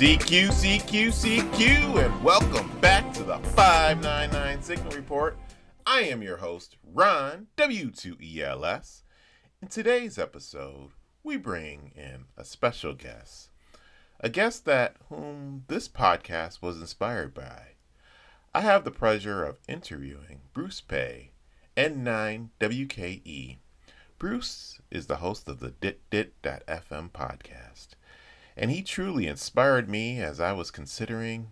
CQ, CQ, CQ, and welcome back to the 599 Signal Report. I am your host, Ron, W2ELS. In today's episode, we bring in a special guest. A guest whom this podcast was inspired by. I have the pleasure of interviewing Bruce Pei, N9WKE. Bruce is the host of the DitDit.fm podcast. And he truly inspired me as I was considering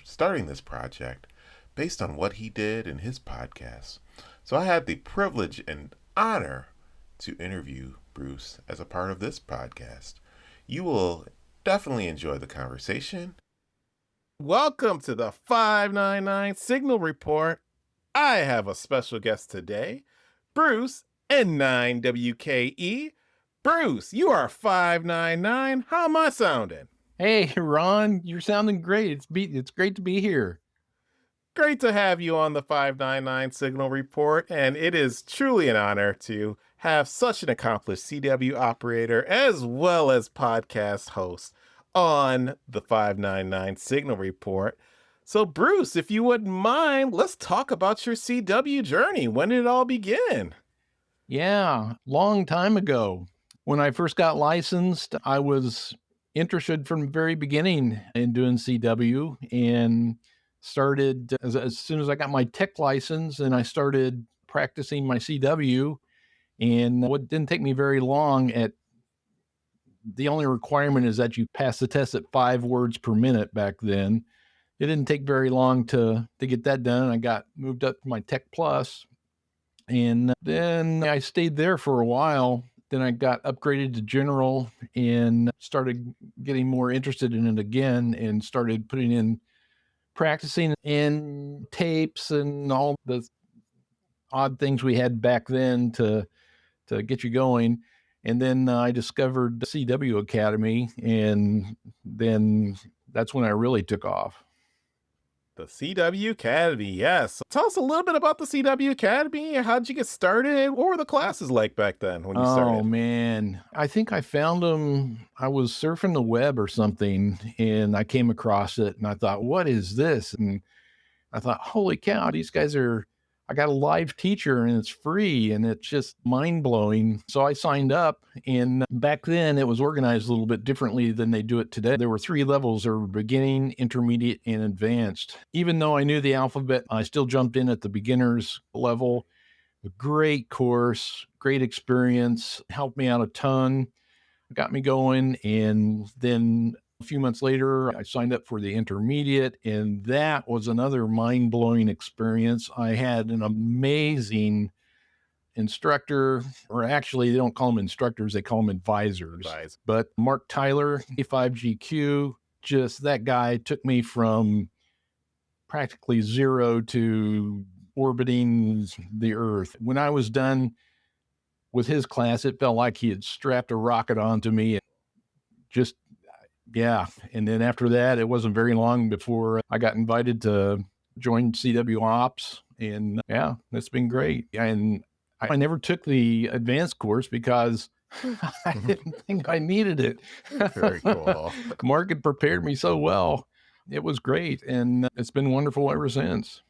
starting this project based on what he did in his podcast. So I had the privilege and honor to interview Bruce as a part of this podcast. You will definitely enjoy the conversation. Welcome to the 599 Signal Report. I have a special guest today, Bruce N9WKE. Bruce, you are 599. How am I sounding? Hey, Ron, you're sounding great. It's great to be here. Great to have you on the 599 Signal Report, and it is truly an honor to have such an accomplished CW operator as well as podcast host on the 599 Signal Report. So, Bruce, if you wouldn't mind, let's talk about your CW journey. When did it all begin? Yeah, long time ago. When I first got licensed, I was interested from the very beginning in doing CW and started as soon as I got my tech license, and I started practicing my CW. And what didn't take me very long the only requirement is that you pass the test at 5 words per minute back then. It didn't take very long to get that done. I got moved up to my Tech Plus, and then I stayed there for a while. Then I got upgraded to General and started getting more interested in it again and started putting in practicing in tapes and all the odd things we had back then to get you going. And then I discovered the CW Academy, and then that's when I really took off. The CW Academy, yes. Tell us a little bit about the CW Academy. How'd you get started? What were the classes like back then when you started? Oh, man. I think I found them. I was surfing the web or something, and I came across it, and I thought, what is this? And I thought, holy cow, these guys I got a live teacher, and it's free, and it's just mind-blowing. So I signed up, and back then it was organized a little bit differently than they do it today. There were 3 levels. There were beginning, intermediate, and advanced. Even though I knew the alphabet, I still jumped in at the beginner's level. A great course, great experience, helped me out a ton, got me going, and then a few months later, I signed up for the intermediate, and that was another mind-blowing experience. I had an amazing instructor, or actually, they don't call them instructors, they call them advisors. But Mark Tyler, A5GQ, just that guy took me from practically zero to orbiting the Earth. When I was done with his class, it felt like he had strapped a rocket onto me. Yeah. And then after that, it wasn't very long before I got invited to join CW Ops. And yeah, it's been great. And I never took the advanced course because I didn't think I needed it. Very cool. Mark had prepared me so well. It was great. And it's been wonderful ever since.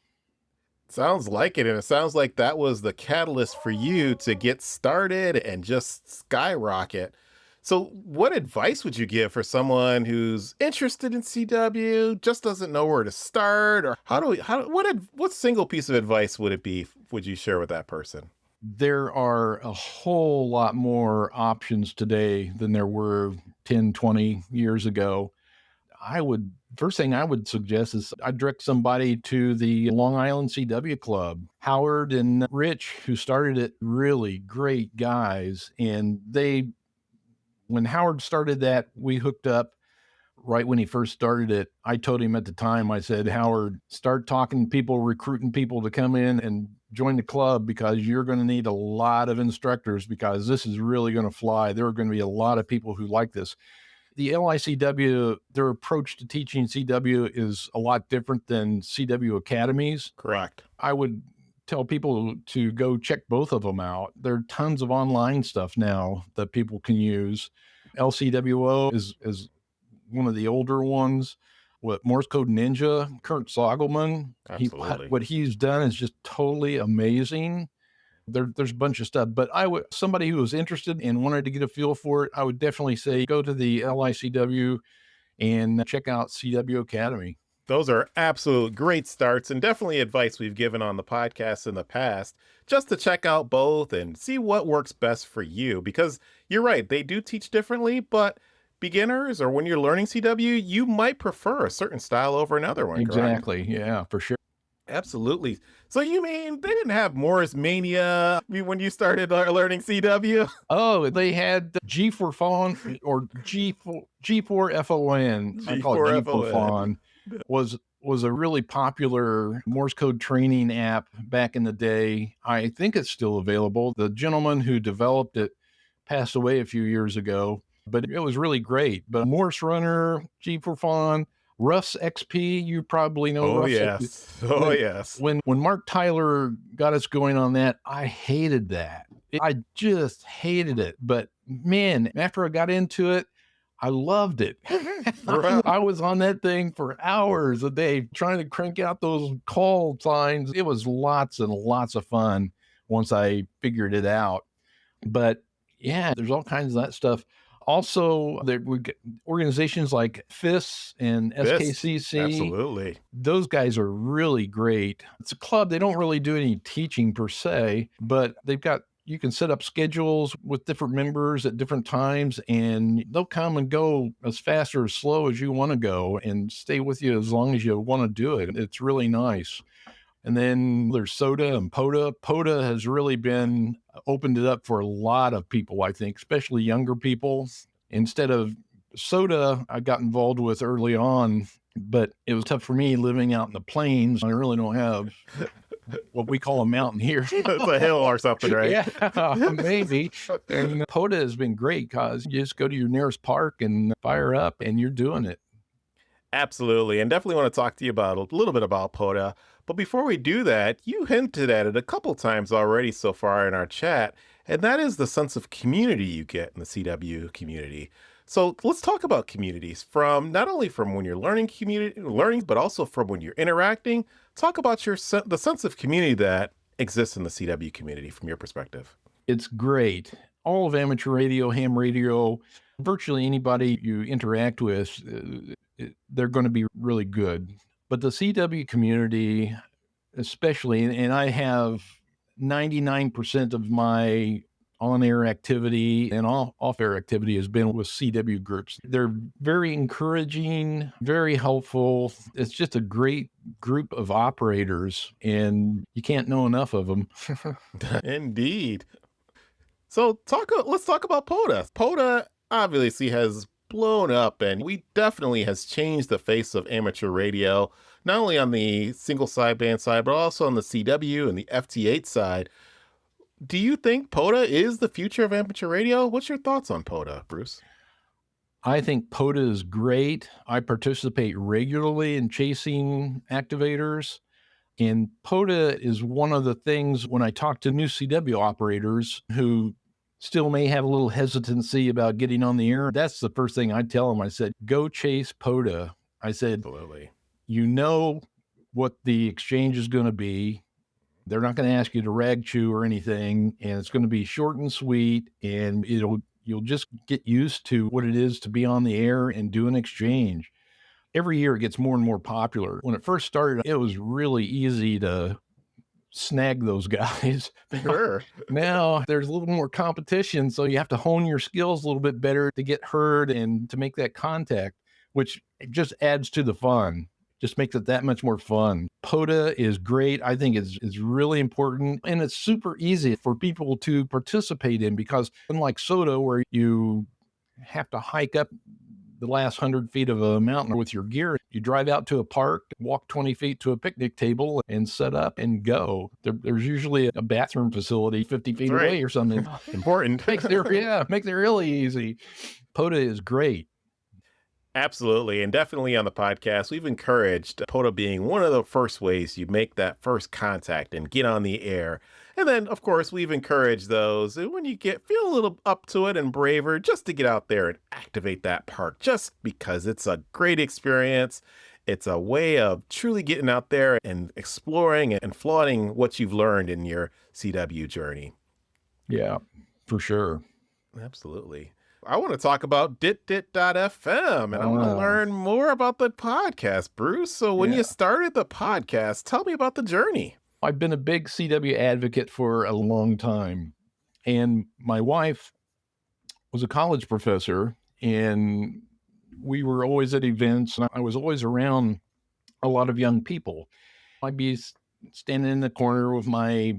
Sounds like it. And it sounds like that was the catalyst for you to get started and just skyrocket. So what advice would you give for someone who's interested in CW, just doesn't know where to start? Or what single piece of advice would you share with that person? There are a whole lot more options today than there were 10, 20 years ago. First thing I would suggest is I'd direct somebody to the Long Island CW Club. Howard and Rich, who started it, really great guys. And when Howard started that, we hooked up right when he first started it. I told him at the time, I said, Howard, start talking to people, recruiting people to come in and join the club, because you're going to need a lot of instructors, because this is really going to fly. There are going to be a lot of people who like this. The LICW, their approach to teaching CW is a lot different than CW academies. Correct. I would tell people to go check both of them out. There are tons of online stuff now that people can use. LCWO is one of the older ones, what Morse Code Ninja, Kurt Sogelman. Absolutely. What he's done is just totally amazing. There's a bunch of stuff, but somebody who was interested and wanted to get a feel for it, I would definitely say go to the LICW and check out CW Academy. Those are absolute great starts and definitely advice we've given on the podcast in the past, just to check out both and see what works best for you. Because you're right, they do teach differently, but beginners or when you're learning CW, you might prefer a certain style over another one, correct? Exactly. Yeah, for sure. Absolutely. So you mean they didn't have Morse mania when you started learning CW? Oh, they had G4FON or G4FON. I call it G4FON. Was a really popular Morse code training app back in the day. I think it's still available. The gentleman who developed it passed away a few years ago, but it was really great. But Morse Runner, G4FON, Russ XP, you probably know. Oh, Russ yes. XP. Oh, yes. When Mark Tyler got us going on that, I hated that. I just hated it. But man, after I got into it, I loved it. I was on that thing for hours a day trying to crank out those call signs. It was lots and lots of fun once I figured it out. But yeah, there's all kinds of that stuff. Also, we get organizations like FIS and SKCC. Absolutely. Those guys are really great. It's a club. They don't really do any teaching per se, but you can set up schedules with different members at different times, and they'll come and go as fast or as slow as you want to go and stay with you as long as you want to do it. It's really nice. And then there's SOTA and POTA. POTA has really opened it up for a lot of people, I think, especially younger people. Instead of SOTA, I got involved with early on, but it was tough for me living out in the plains. I really don't have what we call a mountain here. It's a hill or something, right? Yeah, maybe. And POTA has been great because you just go to your nearest park and fire up and you're doing it. Absolutely. And definitely want to talk to you about a little bit about POTA. But before we do that, you hinted at it a couple times already so far in our chat, and that is the sense of community you get in the CW community. So let's talk about communities not only from when you're learning, but also from when you're interacting. Talk about the sense of community that exists in the CW community from your perspective. It's great. All of amateur radio, ham radio, virtually anybody you interact with, they're going to be really good. But the CW community, especially, and I have 99% of my on-air activity and off-air activity has been with CW groups. They're very encouraging, very helpful. It's just a great group of operators, and you can't know enough of them. Indeed. So let's talk about POTA. POTA obviously has blown up, and we definitely has changed the face of amateur radio, not only on the single sideband side, but also on the CW and the FT8 side. Do you think POTA is the future of amateur radio? What's your thoughts on POTA, Bruce? I think POTA is great. I participate regularly in chasing activators. And POTA is one of the things when I talk to new CW operators who still may have a little hesitancy about getting on the air, that's the first thing I tell them. I said, go chase POTA. I said, absolutely. You know what the exchange is going to be. They're not going to ask you to rag chew or anything, and it's going to be short and sweet, and you'll just get used to what it is to be on the air and do an exchange. Every year it gets more and more popular. When it first started, it was really easy to snag those guys. Sure. Now there's a little more competition, so you have to hone your skills a little bit better to get heard and to make that contact, which just adds to the fun. Just makes it that much more fun. POTA is great. I think it's really important, and it's super easy for people to participate in because unlike SOTA, where you have to hike up the last 100 feet of a mountain with your gear, you drive out to a park, walk 20 feet to a picnic table and set up and go. There's usually a bathroom facility 50 feet away or something. Important. makes it really easy. POTA is great. Absolutely. And definitely on the podcast, we've encouraged POTA being one of the first ways you make that first contact and get on the air. And then, of course, we've encouraged those when you feel a little up to it and braver, just to get out there and activate that park, just because it's a great experience. It's a way of truly getting out there and exploring and flaunting what you've learned in your CW journey. Yeah, for sure. Absolutely. I want to talk about dit.fm, and I want to learn more about the podcast, Bruce. So when you started the podcast, tell me about the journey. I've been a big CW advocate for a long time. And my wife was a college professor, and we were always at events, and I was always around a lot of young people. I'd be standing in the corner with my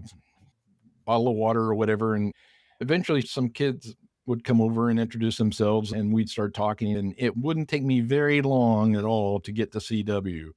bottle of water or whatever, and eventually some kids would come over and introduce themselves, and we'd start talking, and it wouldn't take me very long at all to get to CW.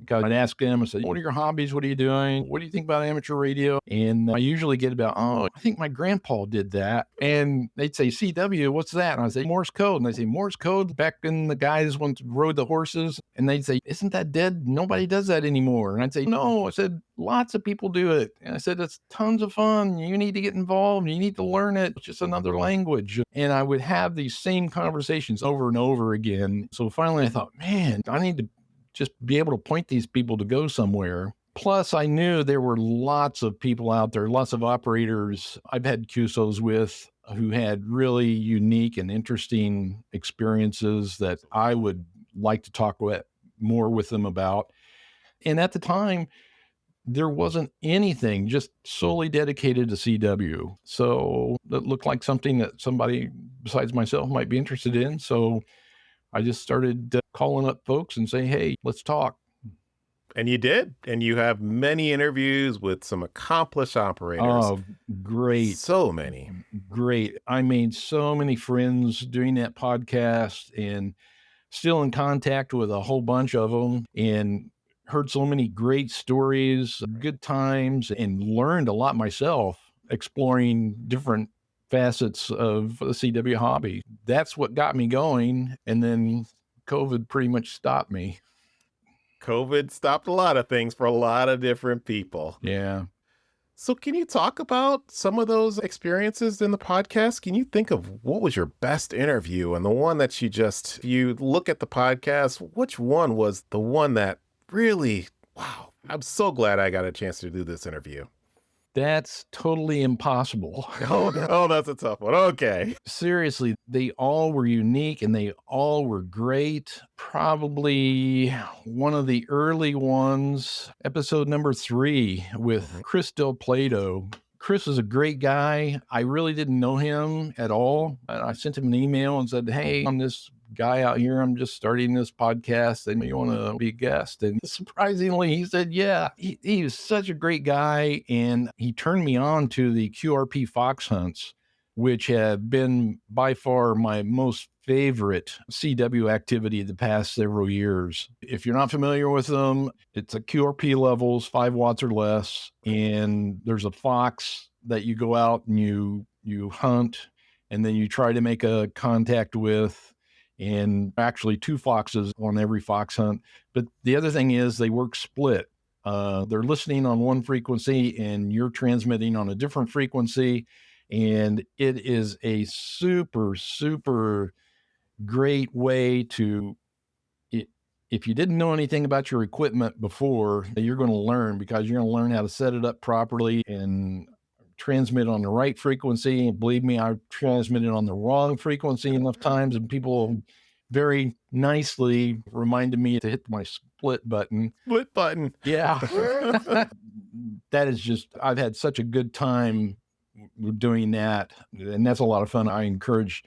Because I'd ask them, I said, what are your hobbies? What are you doing? What do you think about amateur radio? And I usually get about, oh, I think my grandpa did that. And they'd say, CW, what's that? And I'd say, Morse code. And they'd say, Morse code, back when the guys once rode the horses. And they'd say, isn't that dead? Nobody does that anymore. And I'd say, no. I said, lots of people do it. And I said, it's tons of fun. You need to get involved. You need to learn it. It's just another language. And I would have these same conversations over and over again. So finally I thought, man, I need to just be able to point these people to go somewhere. Plus, I knew there were lots of people out there, lots of operators I've had QSOs with who had really unique and interesting experiences that I would like to talk more with them about. And at the time, there wasn't anything just solely dedicated to CW. So that looked like something that somebody besides myself might be interested in. So I just started calling up folks and saying, hey, let's talk. And you did. And you have many interviews with some accomplished operators. Oh, great. So many. Great. I made so many friends doing that podcast and still in contact with a whole bunch of them and heard so many great stories, good times, and learned a lot myself exploring different facets of the CW hobby. That's what got me going. And then COVID pretty much stopped me. COVID stopped a lot of things for a lot of different people. Yeah. So can you talk about some of those experiences in the podcast? Can you think of what was your best interview and the one that if you look at the podcast, which one was the one that really, wow, I'm so glad I got a chance to do this interview. That's totally impossible. Oh, that's a tough one. Okay. Seriously, they all were unique and they all were great. Probably one of the early ones, episode number 3 with Chris Del Plato. Chris is a great guy. I really didn't know him at all. I sent him an email and said, hey, I'm this guy out here. I'm just starting this podcast and you want to be a guest? And surprisingly, he said, yeah. He was such a great guy. And he turned me on to the QRP fox hunts, which have been by far my most favorite CW activity the past several years. If you're not familiar with them, it's a QRP levels, 5 watts or less. And there's a fox that you go out and you hunt, and then you try to make a contact with, and actually 2 foxes on every fox hunt. But the other thing is they work split. They're listening on one frequency and you're transmitting on a different frequency. And it is a super, super great way to, if you didn't know anything about your equipment before, you're going to learn, because you're going to learn how to set it up properly and transmit on the right frequency. And believe me, I transmitted on the wrong frequency enough times, and people very nicely reminded me to hit my split button. Split button. Yeah. That is just, I've had such a good time doing that. And that's a lot of fun. I encourage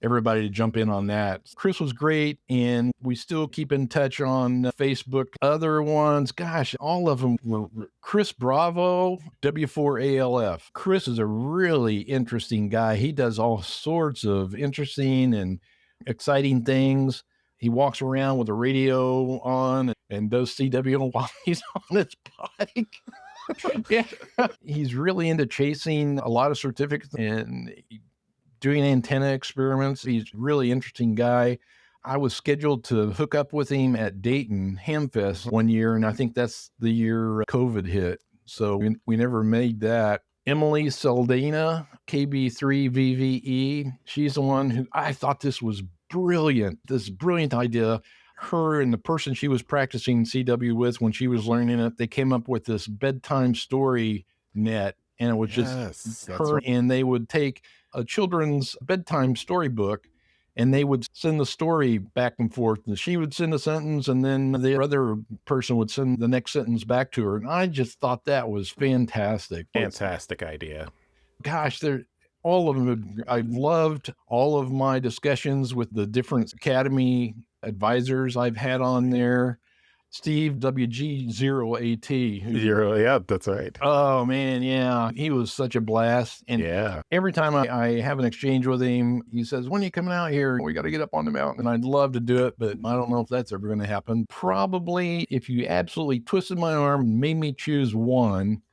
everybody to jump in on that. Chris was great, and we still keep in touch on Facebook. Other ones, gosh, all of them were Chris Bravo, W4ALF. Chris is a really interesting guy. He does all sorts of interesting and exciting things. He walks around with a radio on and does CW while he's on his bike. Yeah. He's really into chasing a lot of certificates and doing antenna experiments. He's a really interesting guy. I was scheduled to hook up with him at Dayton Hamfest one year, and I think that's the year COVID hit. So we never made that. Emily Saldana, KB3VVE. She's the one who I thought this was brilliant, this brilliant idea. Her and the person she was practicing CW with when she was learning it, they came up with this bedtime story net. And it was Yes, just that's her, right. and they would take a children's bedtime storybook and they would send the story back and forth. And she would send a sentence, and then the other person would send the next sentence back to her. And I just thought that was fantastic. Fantastic idea. Gosh, they're all of them. I loved all of my discussions with the different academy advisors I've had on there. Steve WG0AT. Yeah, that's right. Oh man, yeah, he was such a blast. And Yeah. every time I have an exchange with him, he says, "When are you coming out here? We got to get up on the mountain." And I'd love to do it, but I don't know if that's ever going to happen. Probably, if you absolutely twisted my arm and made me choose one,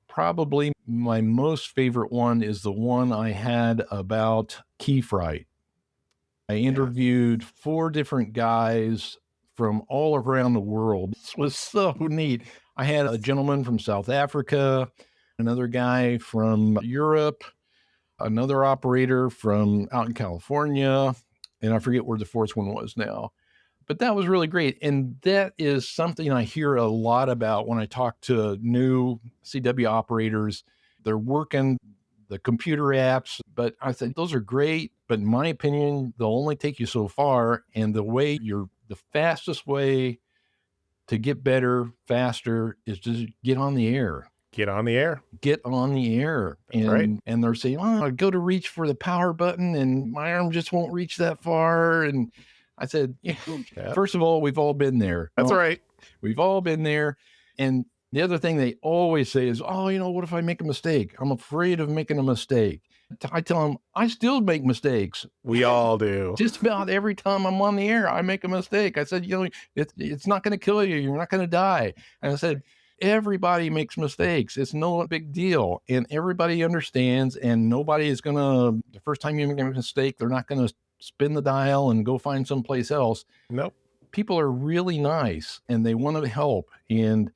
probably my most favorite one is the one I had about key fright. I interviewed 4 different guys from all around the world. This was so neat. I had a gentleman from South Africa, another guy from Europe, another operator from out in California, and I forget where the 4th one was now. But that was really great. And that is something I hear a lot about when I talk to new CW operators. They're working the computer apps, but I said, those are great. But in my opinion, they'll only take you so far. And the fastest way to get better faster is to get on the air. Get on the air. Get on the air. That's right. And they're saying, oh, I go to reach for the power button and my arm just won't reach that far. And I said, yeah. First of all, we've all been there. That's right. We've all been there. And the other thing they always say is, oh, what if I make a mistake? I'm afraid of making a mistake. I tell them, I still make mistakes. We all do. Just about every time I'm on the air, I make a mistake. I said, it's not going to kill you. You're not going to die. And I said, everybody makes mistakes. It's no big deal. And everybody understands. And nobody is going to, the first time you make a mistake, they're not going to spin the dial and go find someplace else. Nope. People are really nice and they want to help. And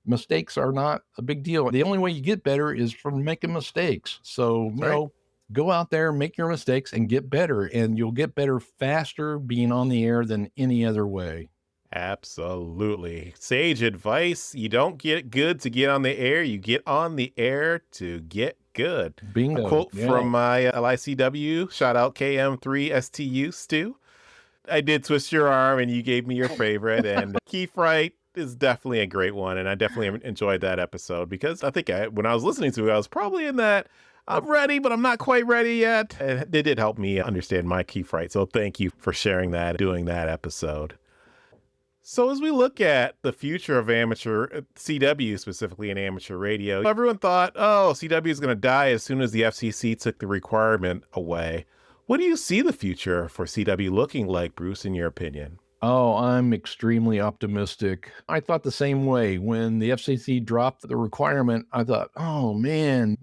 mistakes are not a big deal. The only way you get better is from making mistakes. So, go out there, make your mistakes and get better. And you'll get better faster being on the air than any other way. Absolutely. Sage advice. You don't get good to get on the air. You get on the air to get good. Bingo. A quote from my LICW. Shout out KM3STU, Stu. I did twist your arm and you gave me your favorite. And Key Fright is definitely a great one. And I definitely enjoyed that episode because I think when I was listening to it, I was probably in that I'm ready, but I'm not quite ready yet. And they did help me understand my Key Fright. So thank you for sharing that, doing that episode. So as we look at the future of amateur CW, specifically in amateur radio, everyone thought, oh, CW is going to die as soon as the FCC took the requirement away. What do you see the future for CW looking like, Bruce, in your opinion? Oh, I'm extremely optimistic. I thought the same way. When the FCC dropped the requirement, I thought, oh man,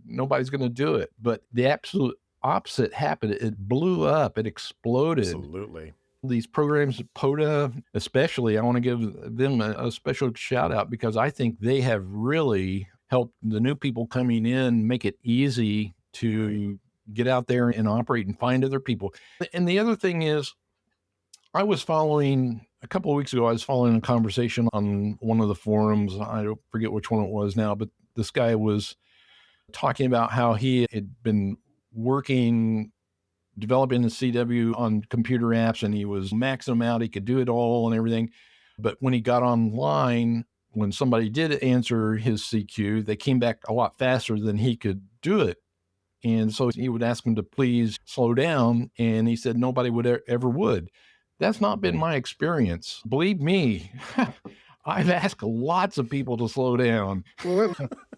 nobody's going to do it. But the absolute opposite happened. It blew up. It exploded. Absolutely. These programs, POTA especially, I want to give them a special shout out because I think they have really helped the new people coming in make it easy to get out there and operate and find other people. And the other thing is, a couple of weeks ago, I was following a conversation on one of the forums. I don't forget which one it was now, but this guy was talking about how he had been developing the CW on computer apps, and he was maxing them out. He could do it all and everything. But when he got online, when somebody did answer his CQ, they came back a lot faster than he could do it. And so he would ask them to please slow down. And he said nobody ever would. That's not been my experience. Believe me, I've asked lots of people to slow down.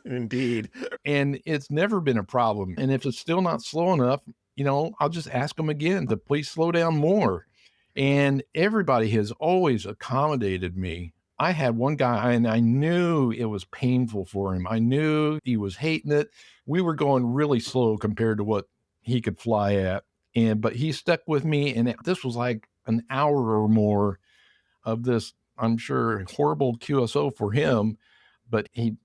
Indeed. And it's never been a problem. And if it's still not slow enough, I'll just ask them again to please slow down more. And everybody has always accommodated me. I had one guy and I knew it was painful for him. I knew he was hating it. We were going really slow compared to what he could fly at. But he stuck with me. And this was like an hour or more of this, I'm sure, horrible QSO for him.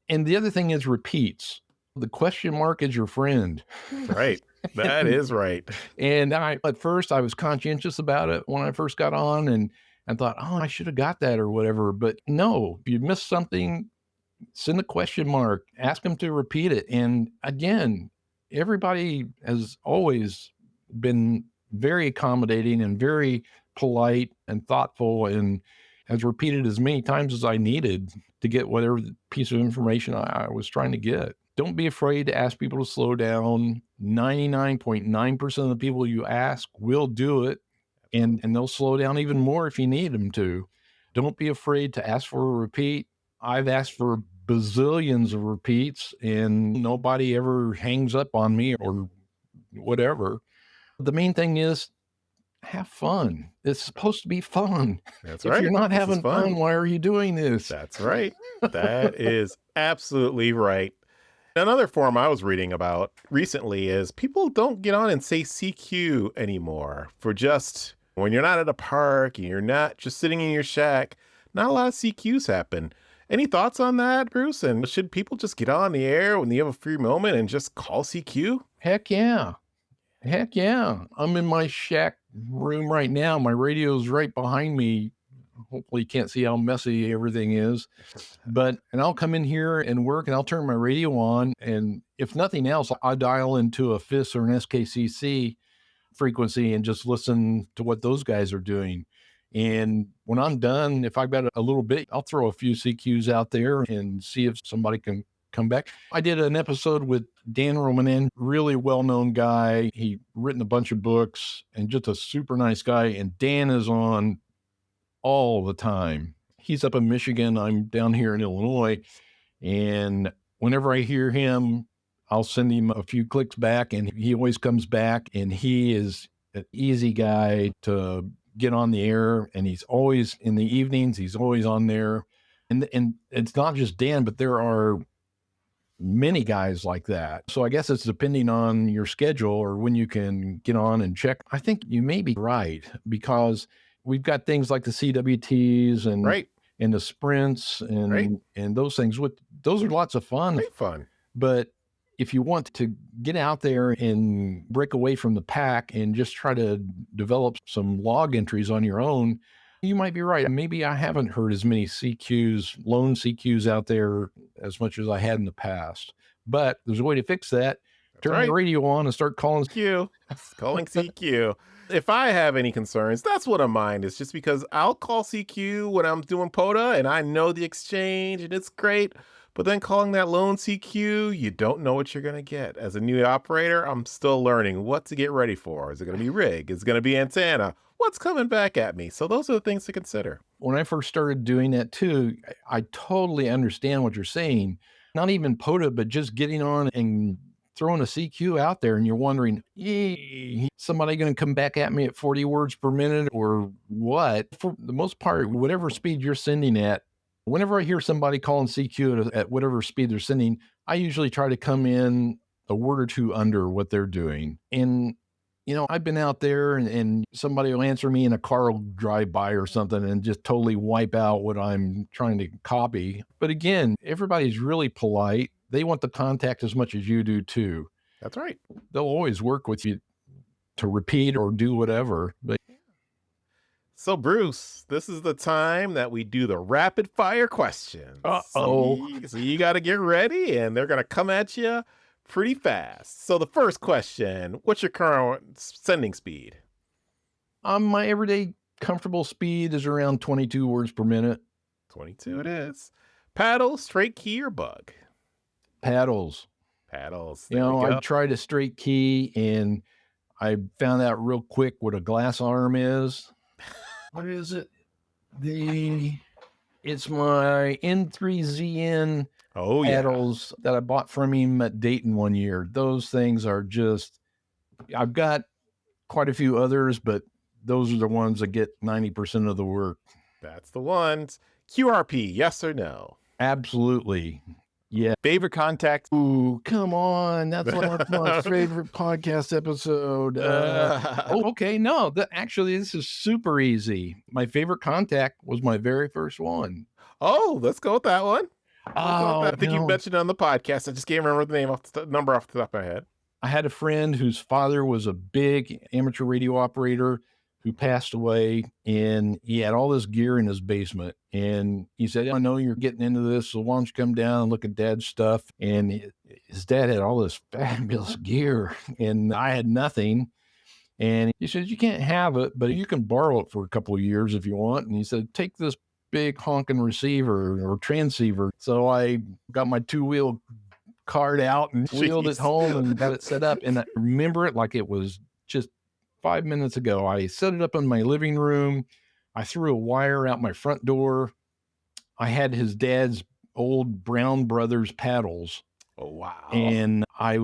And the other thing is repeats. The question mark is your friend. That's right. That is right. And at first I was conscientious about it when I first got on and I thought, oh, I should have got that or whatever. But no, if you missed something, send a question mark, ask them to repeat it. And again, everybody has always been very accommodating and very polite and thoughtful and has repeated as many times as I needed to get whatever piece of information I was trying to get. Don't be afraid to ask people to slow down. 99.9% of the people you ask will do it, and they'll slow down even more if you need them to. Don't be afraid to ask for a repeat. I've asked for bazillions of repeats, and nobody ever hangs up on me or whatever. The main thing is have fun. It's supposed to be fun. That's If right. you're not This is having fun, why are you doing this? That's right. That is absolutely right. Another forum I was reading about recently is people don't get on and say CQ anymore for just when you're not at a park and you're not just sitting in your shack. Not a lot of CQs happen. Any thoughts on that, Bruce? And should people just get on the air when you have a free moment and just call CQ? Heck yeah. Heck yeah. I'm in my shack room right now. My radio's right behind me. Hopefully you can't see how messy everything is. And I'll come in here and work and I'll turn my radio on. And if nothing else, I'll dial into a FIS or an SKCC frequency and just listen to what those guys are doing. And when I'm done, if I've got a little bit, I'll throw a few CQs out there and see if somebody can come back. I did an episode with Dan Romanen, really well-known guy. He written a bunch of books and just a super nice guy. And Dan is on all the time. He's up in Michigan. I'm down here in Illinois. And whenever I hear him, I'll send him a few clicks back and he always comes back, and he is an easy guy to get on the air. And he's always in the evenings, he's always on there. And it's not just Dan, but there are many guys like that. So I guess it's depending on your schedule or when you can get on and check. I think you may be right, because we've got things like the CWTs and Right. and the sprints and Right. and those things. Those are lots of fun. Great fun. But if you want to get out there and break away from the pack and just try to develop some log entries on your own, you might be right. Maybe I haven't heard as many CQs, lone CQs out there as much as I had in the past. But there's a way to fix that. Turn right. the radio on and start calling CQ. Calling CQ. If I have any concerns, that's what I mind. It's just because I'll call CQ when I'm doing POTA and I know the exchange and it's great. But then calling that lone CQ, you don't know what you're going to get. As a new operator, I'm still learning what to get ready for. Is it going to be rig? Is it going to be antenna? What's coming back at me? So those are the things to consider. When I first started doing that too, I totally understand what you're saying. Not even POTA, but just getting on and throwing a CQ out there and you're wondering, somebody going to come back at me at 40 words per minute or what? For the most part, whatever speed you're sending at, whenever I hear somebody calling CQ at whatever speed they're sending, I usually try to come in a word or two under what they're doing. And, you know, I've been out there and somebody will answer me and a car will drive by or something and just totally wipe out what I'm trying to copy. But again, everybody's really polite. They want the contact as much as you do too. That's right. They'll always work with you to repeat or do whatever. But so, Bruce, this is the time that we do the rapid fire questions. Uh-oh. So you got to get ready, and they're going to come at you pretty fast. So the first question, what's your current sending speed? My everyday comfortable speed is around 22 words per minute. 22 it is. Paddle, straight key, or bug? Paddles. Paddles. You know, I tried a straight key, and I found out real quick what a glass arm is. What is it? It's my N3ZN paddles that I bought from him at Dayton one year. Those things are just, I've got quite a few others, but those are the ones that get 90% of the work. That's the ones. QRP, yes or no? Absolutely. Yeah. Favorite contact? Ooh, come on. That's my favorite podcast episode. Okay. No, actually, this is super easy. My favorite contact was my very first one. Oh, let's go with that one. Oh, I think you mentioned it on the podcast. I just can't remember the number off the top of my head. I had a friend whose father was a big amateur radio operator who passed away, and he had all this gear in his basement. And he said, I know you're getting into this, so why don't you come down and look at dad's stuff? And his dad had all this fabulous gear, and I had nothing. And he said, you can't have it, but you can borrow it for a couple of years if you want. And he said, take this big honking receiver or transceiver. So I got my 2-wheel card out and wheeled it home and got it set up. And I remember it like it was just 5 minutes ago. I set it up in my living room. I threw a wire out my front door. I had his dad's old Brown Brothers paddles. Oh, wow. And I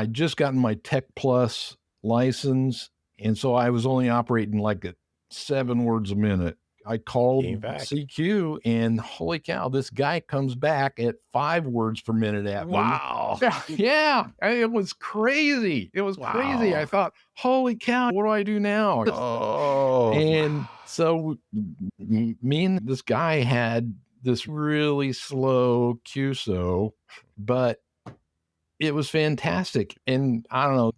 just gotten my Tech Plus license. And so I was only operating like at 7 words a minute. I called CQ, and holy cow, this guy comes back at 5 words per minute at me. Wow. Yeah. It was crazy. It was crazy. I thought, holy cow, what do I do now? Oh. And so me and this guy had this really slow QSO, but it was fantastic. And I don't know,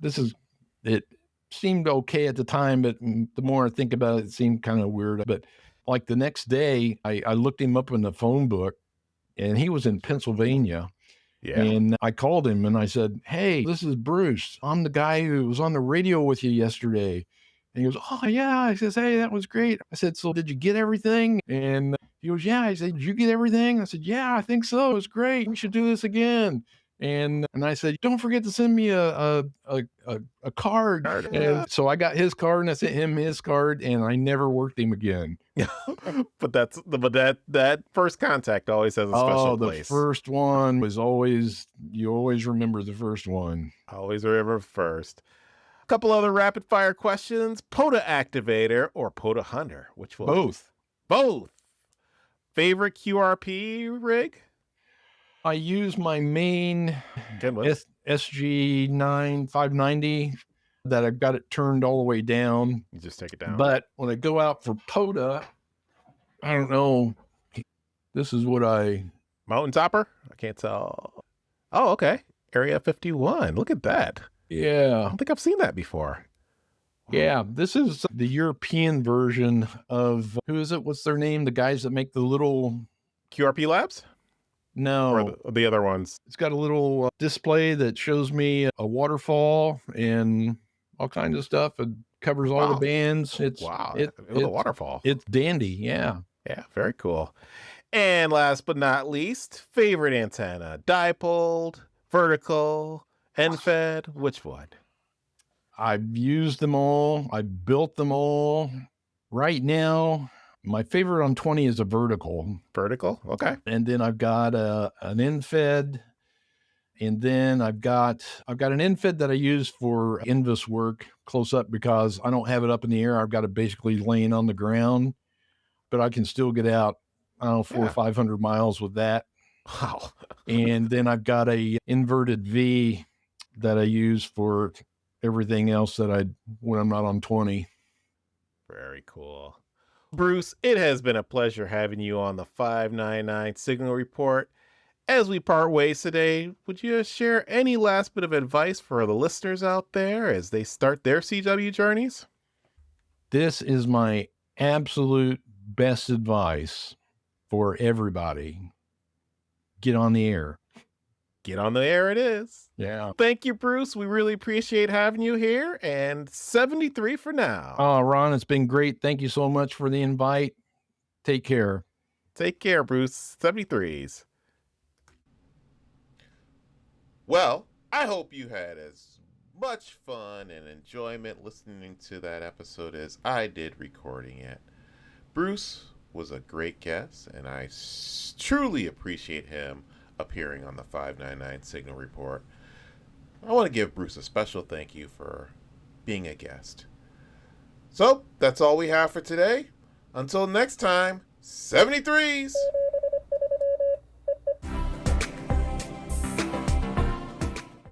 it seemed okay at the time, but the more I think about it, it seemed kind of weird. But like the next day, I looked him up in the phone book, and he was in Pennsylvania. Yeah. And I called him and I said, hey, this is Bruce. I'm the guy who was on the radio with you yesterday. And he goes, oh, yeah. I says, hey, that was great. I said, so did you get everything? And he goes, yeah. I said, did you get everything? I said, yeah, I think so. It was great. We should do this again. And I said, don't forget to send me a card. And so I got his card, and I sent him his card, and I never worked him again. But that first contact always has a special place. The first one was you always remember the first one. Always remember first. A couple other rapid fire questions. POTA activator or POTA hunter? Which one? Both. Favorite QRP rig? I use my main SG9 590 that I've got it turned all the way down. You just take it down. But when I go out for POTA, I don't know. This is what Mountain topper? I can't tell. Oh, okay. Area 51. Look at that. Yeah. I don't think I've seen that before. Yeah. This is the European version of, who is it? What's their name? The guys that make the little... QRP Labs? No. Or the other ones? It's got a little display that shows me a waterfall and all kinds of stuff. It covers all the bands. It's a waterfall. It's dandy. Yeah. Yeah. Very cool. And last but not least, favorite antenna: dipole, vertical, end-fed. Which one? I've used them all. I've built them all. Right now, my favorite on 20 is a vertical. Vertical? Okay. And then I've got an end-fed. And then I've got an end-fed that I use for Invis work close up because I don't have it up in the air. I've got it basically laying on the ground, but I can still get out, 400 or 500 miles with that. Wow. And then I've got a inverted V that I use for everything else when I'm not on 20. Very cool. Bruce, it has been a pleasure having you on the 599 Signal Report. As we part ways today, would you share any last bit of advice for the listeners out there as they start their CW journeys? This is my absolute best advice for everybody. Get on the air. Get on the air it is. Yeah. Thank you, Bruce. We really appreciate having you here. And 73 for now. Oh, Ron, it's been great. Thank you so much for the invite. Take care. Take care, Bruce. 73s. Well, I hope you had as much fun and enjoyment listening to that episode as I did recording it. Bruce was a great guest, and I truly appreciate him appearing on the 599 Signal Report. I want to give Bruce a special thank you for being a guest. So, that's all we have for today. Until next time, 73s!